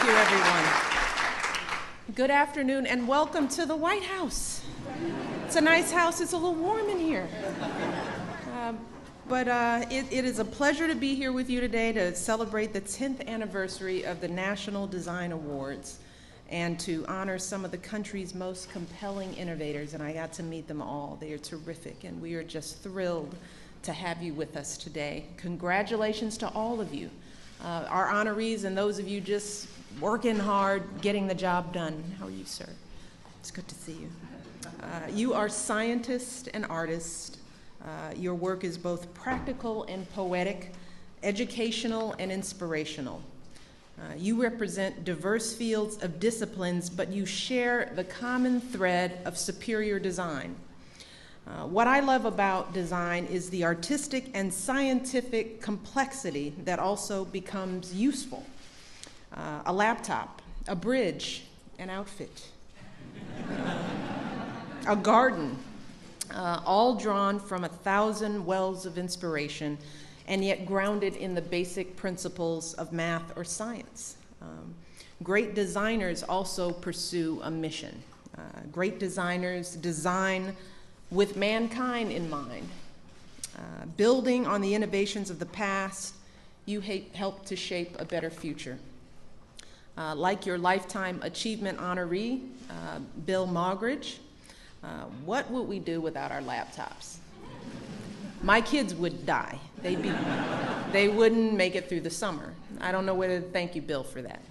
you, everyone. Good afternoon and welcome to the White House. It's a nice house. It's a little warm in here. But it is a pleasure to be here with you today to celebrate the 10th anniversary of the National Design Awards and to honor some of the country's most compelling innovators. And I got to meet them all. They are terrific, and we are just thrilled to have you with us today. Congratulations to all of you, our honorees and those of you just working hard, getting the job done. How are you, sir? It's good to see you. You are scientists and artists. Your work is both practical and poetic, educational and inspirational. You represent diverse fields of disciplines, but you share the common thread of superior design. What I love about design is the artistic and scientific complexity that also becomes useful. A laptop, a bridge, an outfit, a garden, all drawn from 1,000 wells of inspiration and yet grounded in the basic principles of math or science. Great designers also pursue a mission. Great designers design with mankind in mind. Building on the innovations of the past, you help to shape a better future. Like your Lifetime Achievement honoree, Bill Mogridge, what would we do without our laptops? My kids would die. They wouldn't make it through the summer. I don't know whether to thank you, Bill, for that.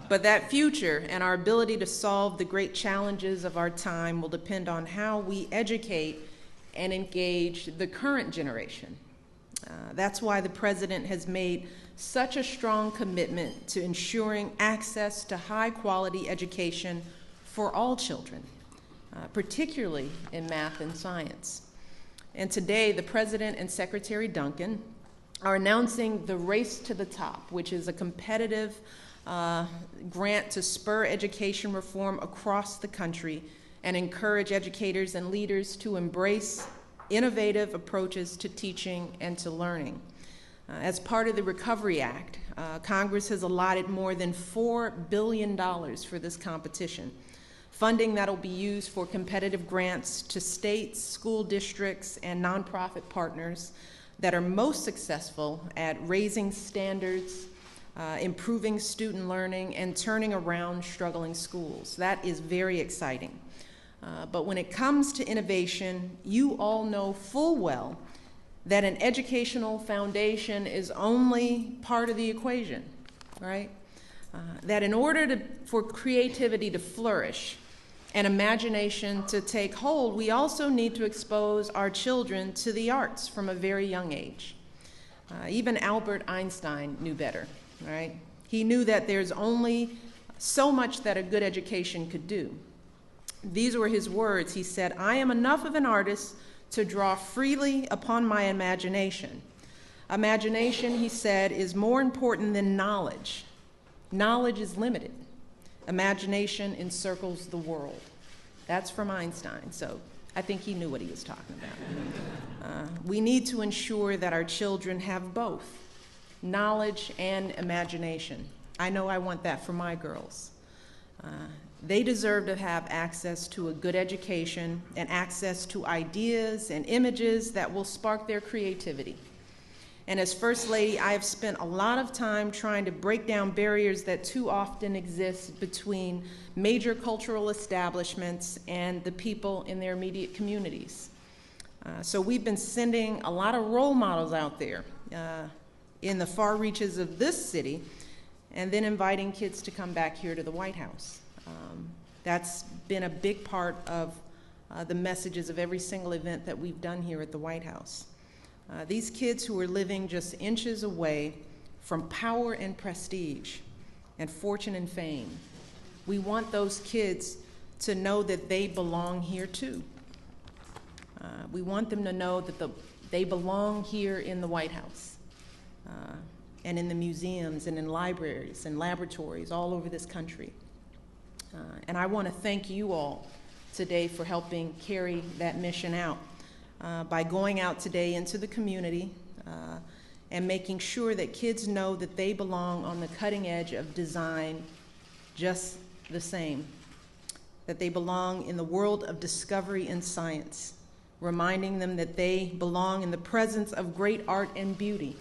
But that future and our ability to solve the great challenges of our time will depend on how we educate and engage the current generation. That's why the President has made such a strong commitment to ensuring access to high-quality education for all children, particularly in math and science. And today, the President and Secretary Duncan are announcing the Race to the Top, which is a competitive grant to spur education reform across the country and encourage educators and leaders to embrace innovative approaches to teaching and to learning. As part of the Recovery Act, Congress has allotted more than $4 billion for this competition, funding that will be used for competitive grants to states, school districts, and nonprofit partners that are most successful at raising standards, improving student learning, and turning around struggling schools. That is very exciting. But when it comes to innovation, you all know full well that an educational foundation is only part of the equation, right? That in order for creativity to flourish and imagination to take hold, we also need to expose our children to the arts from a very young age. Even Albert Einstein knew better, right? He knew that there's only so much that a good education could do. These were his words. He said, "I am enough of an artist to draw freely upon my imagination. Imagination," he said, "is more important than knowledge. Knowledge is limited. Imagination encircles the world." That's from Einstein, so I think he knew what he was talking about. We need to ensure that our children have both knowledge and imagination. I know I want that for my girls. They deserve to have access to a good education and access to ideas and images that will spark their creativity. And as First Lady, I have spent a lot of time trying to break down barriers that too often exist between major cultural establishments and the people in their immediate communities. So we've been sending a lot of role models out there in the far reaches of this city, and then inviting kids to come back here to the White House. That's been a big part of the messages of every single event that we've done here at the White House. These kids who are living just inches away from power and prestige and fortune and fame, we want those kids to know that they belong here too. We want them to know that they belong here in the White House and in the museums and in libraries and laboratories all over this country. And I want to thank you all today for helping carry that mission out by going out today into the community and making sure that kids know that they belong on the cutting edge of design just the same, that they belong in the world of discovery and science, reminding them that they belong in the presence of great art and beauty,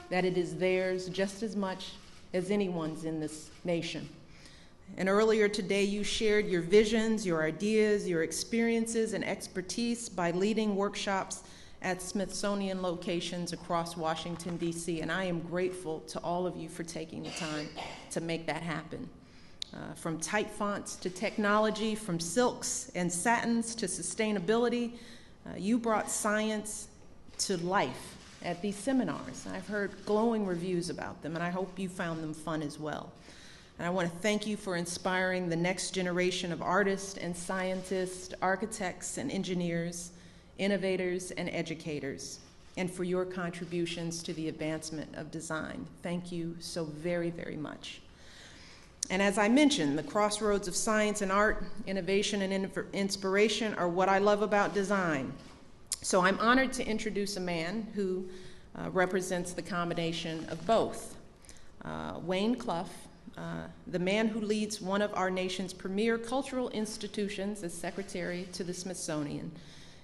that it is theirs just as much as anyone's in this nation. And earlier today, you shared your visions, your ideas, your experiences, and expertise by leading workshops at Smithsonian locations across Washington, D.C., and I am grateful to all of you for taking the time to make that happen. From tight fonts to technology, from silks and satins to sustainability, you brought science to life at these seminars. I've heard glowing reviews about them, and I hope you found them fun as well. And I want to thank you for inspiring the next generation of artists and scientists, architects and engineers, innovators and educators, and for your contributions to the advancement of design. Thank you so very, very much. And as I mentioned, the crossroads of science and art, innovation and inspiration are what I love about design. So I'm honored to introduce a man who represents the combination of both. Wayne Clough, the man who leads one of our nation's premier cultural institutions as secretary to the Smithsonian,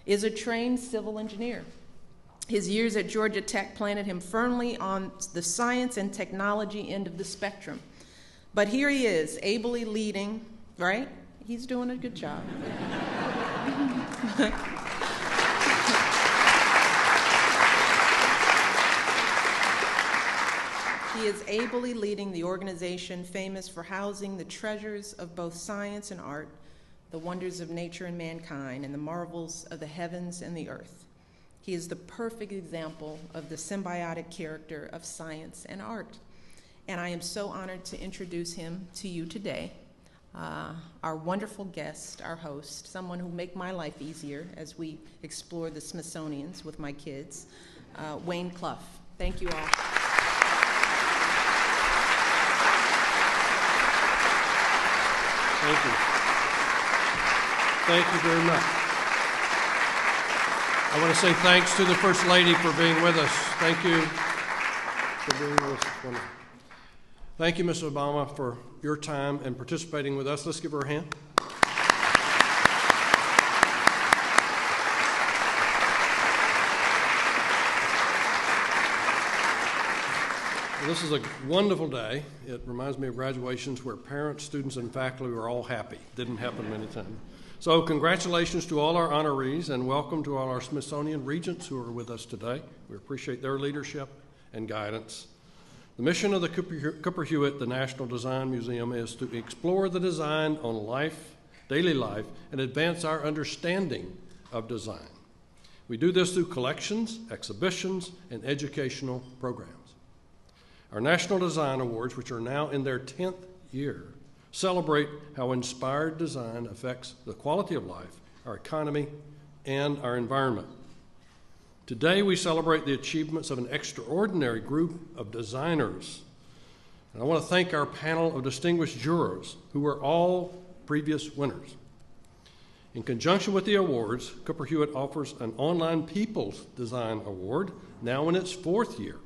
is a trained civil engineer. His years at Georgia Tech planted him firmly on the science and technology end of the spectrum. But here he is, ably leading, right? He's doing a good job. He is ably leading the organization famous for housing the treasures of both science and art, the wonders of nature and mankind, and the marvels of the heavens and the earth. He is the perfect example of the symbiotic character of science and art. And I am so honored to introduce him to you today, our wonderful guest, our host, someone who will make my life easier as we explore the Smithsonian's with my kids, Wayne Clough. Thank you all. Thank you. Thank you very much. I want to say thanks to the First Lady for being with us. Thank you for being with us. Thank you, Ms. Obama, for your time and participating with us. Let's give her a hand. This is a wonderful day. It reminds me of graduations where parents, students, and faculty were all happy. Didn't happen many times. So congratulations to all our honorees and welcome to all our Smithsonian regents who are with us today. We appreciate their leadership and guidance. The mission of the Cooper Hewitt, the National Design Museum, is to explore the design on life, daily life, and advance our understanding of design. We do this through collections, exhibitions, and educational programs. Our National Design Awards, which are now in their 10th year, celebrate how inspired design affects the quality of life, our economy, and our environment. Today, we celebrate the achievements of an extraordinary group of designers. And I want to thank our panel of distinguished jurors who were all previous winners. In conjunction with the awards, Cooper Hewitt offers an online People's Design Award, now in its 4th year.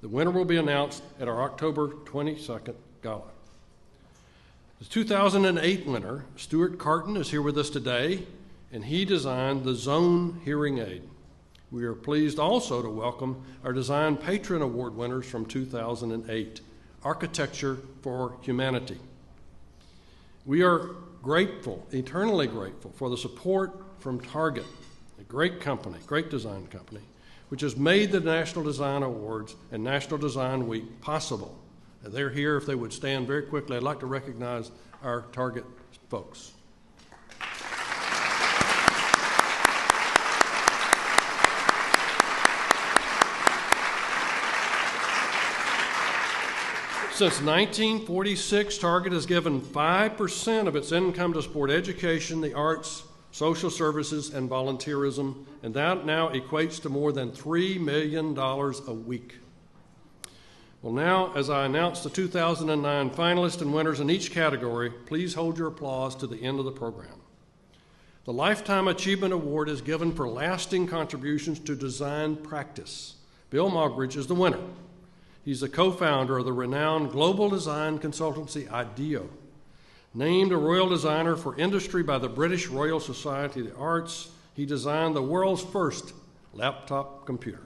The winner will be announced at our October 22nd gala. The 2008 winner, Stuart Carton, is here with us today, and he designed the Zone hearing aid. We are pleased also to welcome our Design Patron Award winners from 2008, Architecture for Humanity. We are grateful, eternally grateful, for the support from Target, a great company, great design company, which has made the National Design Awards and National Design Week possible. And they're here. If they would stand very quickly, I'd like to recognize our Target folks. Since 1946, Target has given 5% of its income to support education, the arts, social services, and volunteerism, and that now equates to more than $3 million a week. Well, now, as I announce the 2009 finalists and winners in each category, please hold your applause to the end of the program. The Lifetime Achievement Award is given for lasting contributions to design practice Bill Mogridge is the winner. He's the co-founder of the renowned global design consultancy IDEO. Named a Royal Designer for Industry by the British Royal Society of the Arts, he designed the world's first laptop computer.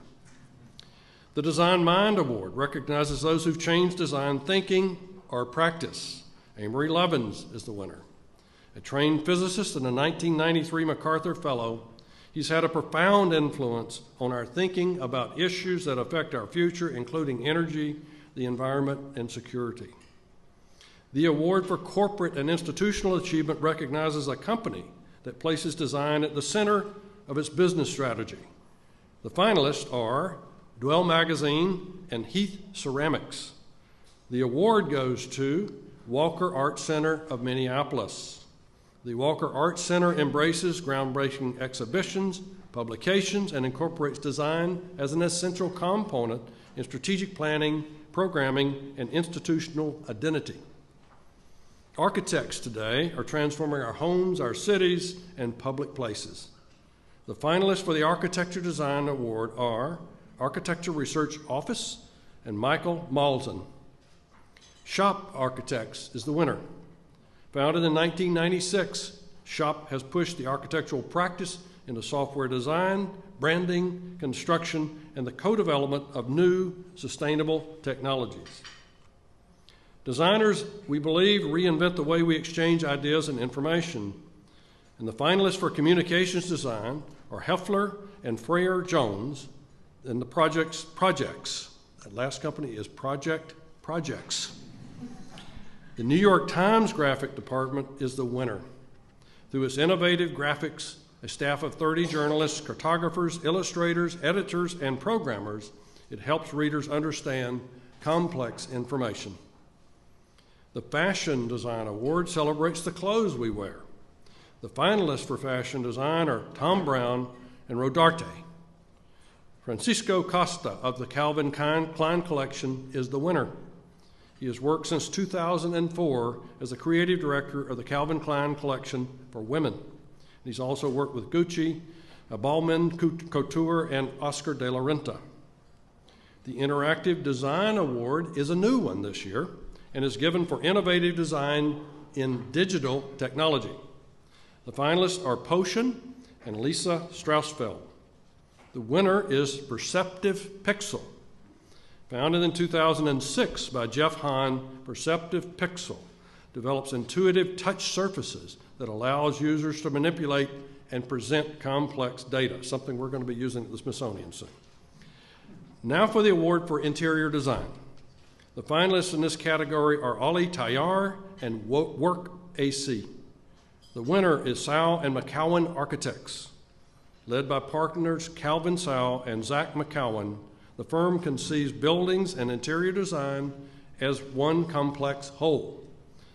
The Design Mind Award recognizes those who've changed design thinking or practice. Amory Lovins is the winner. A trained physicist and a 1993 MacArthur Fellow, he's had a profound influence on our thinking about issues that affect our future, including energy, the environment, and security. The award for corporate and institutional achievement recognizes a company that places design at the center of its business strategy. The finalists are Dwell Magazine and Heath Ceramics. The award goes to Walker Art Center of Minneapolis. The Walker Art Center embraces groundbreaking exhibitions, publications, and incorporates design as an essential component in strategic planning, programming, and institutional identity. Architects today are transforming our homes, our cities, and public places. The finalists for the Architecture Design Award are Architecture Research Office and Michael Malzahn. Shop Architects is the winner. Founded in 1996, Shop has pushed the architectural practice into software design, branding, construction, and the co-development of new, sustainable technologies. Designers, we believe, reinvent the way we exchange ideas and information. And the finalists for communications design are Heffler and Freyer Jones, and the projects. That last company is Projects. The New York Times graphic department is the winner. Through its innovative graphics, a staff of 30 journalists, cartographers, illustrators, editors, and programmers, it helps readers understand complex information. The Fashion Design Award celebrates the clothes we wear. The finalists for fashion design are Tom Brown and Rodarte. Francisco Costa of the Calvin Klein Collection is the winner. He has worked since 2004 as the creative director of the Calvin Klein Collection for women. He's also worked with Gucci, Balmain Couture, and Oscar de la Renta. The Interactive Design Award is a new one this year and is given for innovative design in digital technology. The finalists are Potion and Lisa Strausfeld. The winner is Perceptive Pixel. Founded in 2006 by Jeff Hahn, Perceptive Pixel develops intuitive touch surfaces that allows users to manipulate and present complex data, something we're going to be using at the Smithsonian soon. Now for the award for interior design. The finalists in this category are Ali Tayyar and Work AC. The winner is Sow and McCowan Architects. Led by partners Calvin Sow and Zach McCowan, the firm conceives buildings and interior design as one complex whole.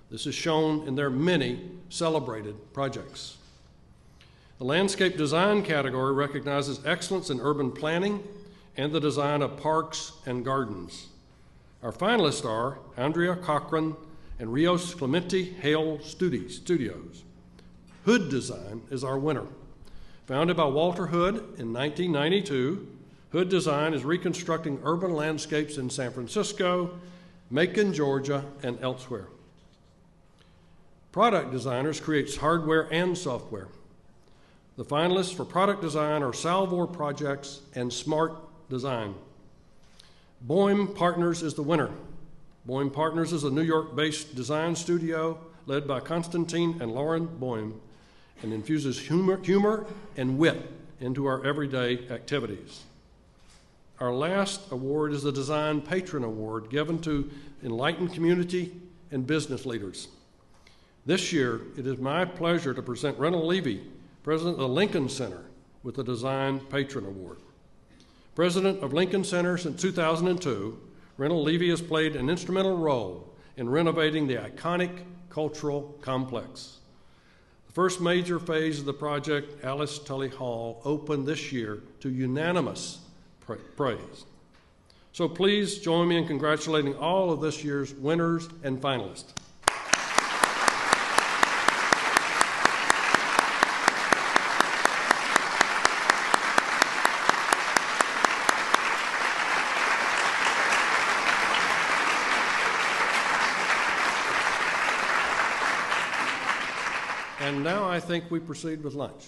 This is shown in their many celebrated projects. The landscape design category recognizes excellence in urban planning and the design of parks and gardens. Our finalists are Andrea Cochran and Rios Clemente Hale Studios. Hood Design is our winner. Founded by Walter Hood in 1992, Hood Design is reconstructing urban landscapes in San Francisco, Macon, Georgia, and elsewhere. Product Designers creates hardware and software. The finalists for product design are Salvor Projects and Smart Design. Boehm Partners is the winner. Boehm Partners is a New York-based design studio led by Constantine and Lauren Boehm and infuses humor and wit into our everyday activities. Our last award is the Design Patron Award given to enlightened community and business leaders. This year, it is my pleasure to present Reynold Levy, President of the Lincoln Center, with the Design Patron Award. President of Lincoln Center since 2002, Reynold Levy has played an instrumental role in renovating the iconic cultural complex. The first major phase of the project, Alice Tully Hall, opened this year to unanimous praise. So please join me in congratulating all of this year's winners and finalists. And now I think we proceed with lunch.